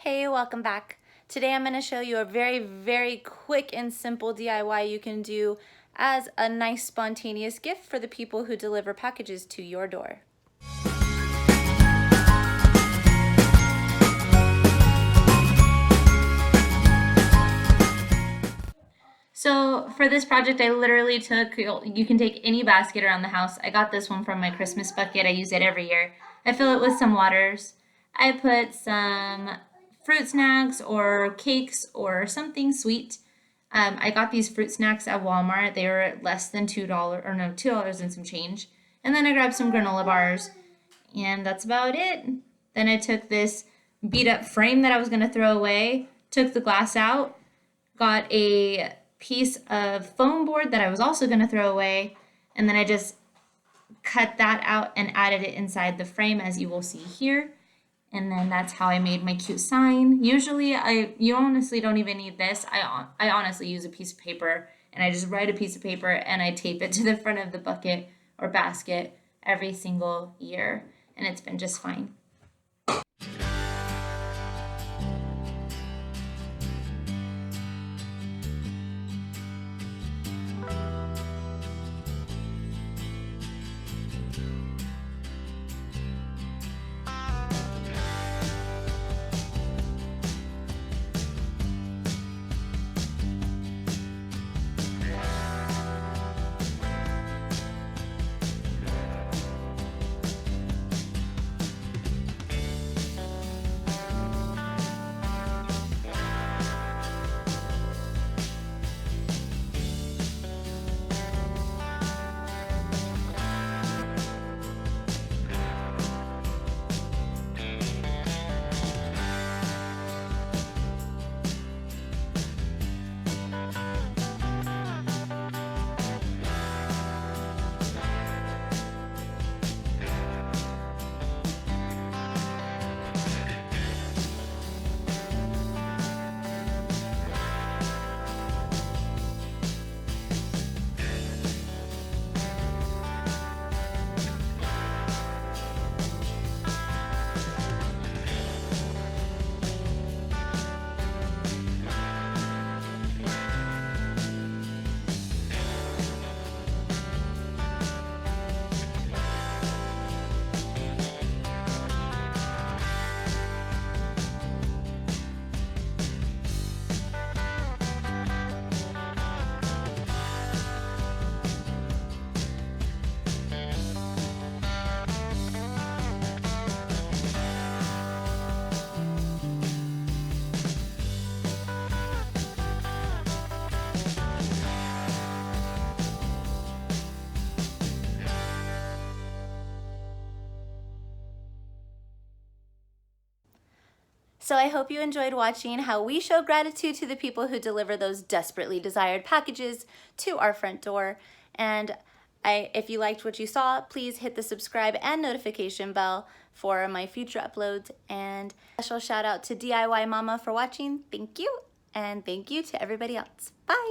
Hey, welcome back. Today I'm going to show you a very quick and simple DIY you can do as a nice spontaneous gift for the people who deliver packages to your door. So for this project, I literally took, you can take any basket around the house. I got this one from my Christmas bucket. I use it every year. I fill it with some waters. I put some fruit snacks or cakes or something sweet. I got these fruit snacks at Walmart. They were less than $2, or no, $2 and some change. And then I grabbed some granola bars, and that's about it. Then I took this beat up frame that I was gonna throw away, took the glass out, got a piece of foam board that I was also going to throw away, and then I just cut that out and added it inside the frame, as you will see here. And then that's how I made my cute sign. Usually you honestly don't even need this. I honestly use a piece of paper, and I just write a piece of paper and I tape it to the front of the bucket or basket every single year, and it's been just fine. So I hope you enjoyed watching how we show gratitude to the people who deliver those desperately desired packages to our front door. And if you liked what you saw, please hit the subscribe and notification bell for my future uploads. And special shout out to DIY Mama for watching. Thank you. And thank you to everybody else. Bye.